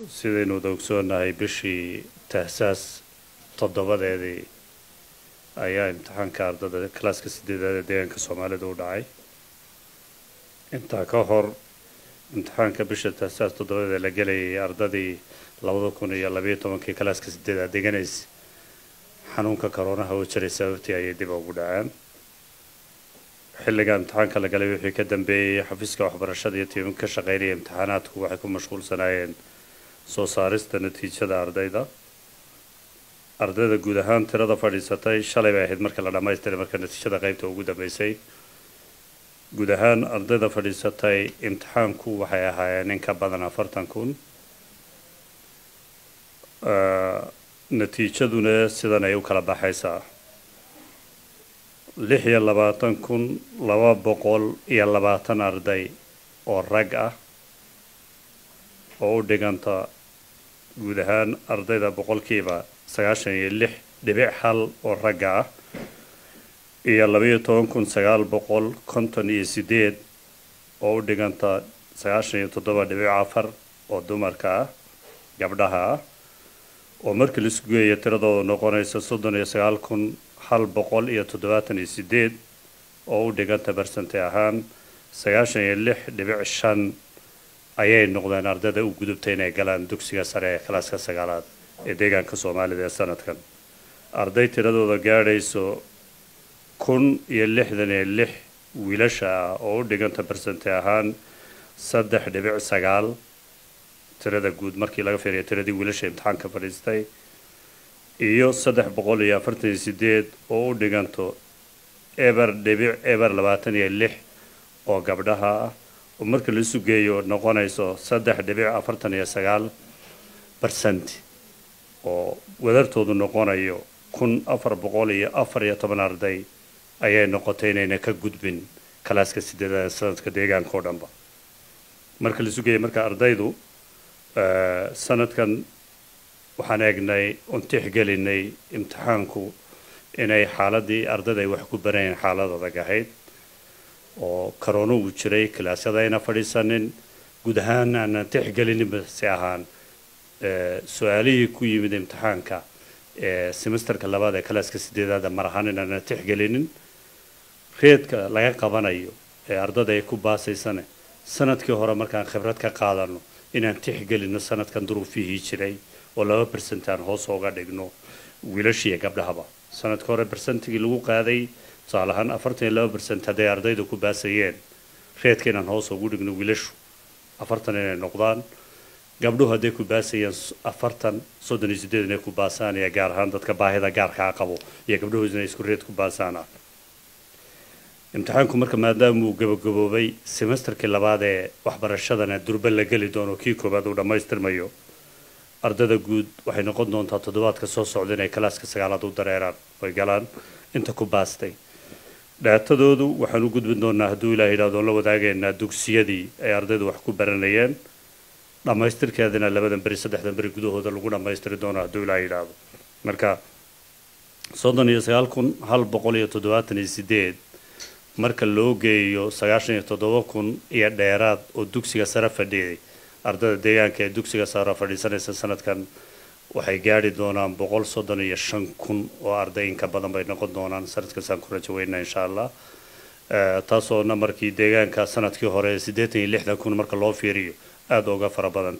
sidaynu ogsoonnahay bishii tahsaas toddobadeedii ayaa imtixaanka ardada klaaska 8 ee deegaanka Soomaalida u dhacay inta ka hor imtixaanka bisha tahsaas toddobadeeda la galayay ardadii 2012 klaaska 8 deegaanays xanuunka corona oo jiray sababtii ay dib ugu dhaceen xilliga imtixaanka la galay wixii ka dambeeyay xafiiska waxbarashada iyo tiimka shaqeynaya imtixaanaadku waxay ku mashquulsanaayeen soo saarista natiijada ardayda guud ahaan tirada fadhiisatay shalay bay ahayd marka la dhameystiray marka natiijada qaybta ugu dambeysay guud ahaan ardayda fadhiisatay imtixaanku waxay ahaayeen in ka badan 40,000 natiijaduna sidan ay u kala baxaysaa 26,220 arday oo rag ah oo u dhiganta guud ahaan ardayda boqolkiiba 96.1 oo rag ah iyo 12,958 oo u dhiganta 97.4 oo dumarka ah gabdhaha ah oo markii la isku geeyo tiradooda noqonaysa 39,178 oo u dhiganta barsanti ahaan 96.5 ayay noqdeen ardayda u gudubtay inay galaan dugsiga sare ee klaaska 9aad ee deegaanka Soomaalida ee sanadkan arday tiradooda gaadhayso 1,066 wiilasha oo u dhiganta barsanti ahaan 3.9 tirada guud markii laga fiiriyo tiradii wiilasha imtixaanka fadhiistay iyo 348 oo u dhiganto eber 26 oo gabdhaha ah oo markii la sugeeyo noqonayso 3.49% oo wadartoodu noqonayo 1,414 arday ayay noqotay inay ka gudbin klaaska 8 sanadka deegaanka oo dhanba markii la sugeeyo marka ardaydu sanadkan waxaan eegnay tixgelinay imtixaanku inay xaaladii ardayda wax ku bareen xaalad adag ahayd oo corona uu jiray klaasyadayna fadhiisanin guud ahaan aan tixgelin si ahaan su'aalihii ku yimid imtixaanka semesterka labaad ee klaaska 8 mar ahaan aan tixgelinin reedka laga qabanayo ee ardayda ay ku baasaysana sanadkii hore markaan khibrad ka qaadano inaan tixgelino sanadkan duruufihii jiray oo 2% aan hoos uga dhigno wiilashii gabdhahaba sanadka hore percentage lagu qaaday saalahan 42% haday ardaydu ku baasayeen reedkeen aan hoos ugu dhigno wiilashu 40 inay noqdaan gabdhuhu haday ku baasayeen 38 inay ku baasaan ee gaar ahaan dadka baahida gaarka ah qabo iyo gabdhuhu inay isku reed ku baasaana imtixaanku marka maadaama uu gabagaboobay semesterkii labaad ee waxbarashadana durba la gali doono kii koobaad uu dhameystirmayo ardayda guud waxay noqon doontaa toddobaadka soo socda inay klaaska 9aad u dareeraan way galaan inta ku baastay dhaatadoodu waxaan u gudbin doonaa hadduu Ilaahay yiraahdo la wadaageenaa dugsiyadii ay ardaydu wax ku baranayeen dhameystirkeedana 2 bari 3 bari gudahooda lagu dhameystiri doonaa hadduu Ilaahay yiraahdo marka 39,178 marka loo geeyo 97,000 iyo dheeraad oo dugsiga sare fadhiyay ardayda deegaanka ee dugsiga sare fadhiisanaysa sanadkan waxay gaari doonaan 135,000 oo arday in ka badan bay noqon doonaan sanadkan saan ku rajaweynaa insha Allah taasoo markii deegaanka sanadkii hore 86,000 marka loo fiiriyo aad uga fara badan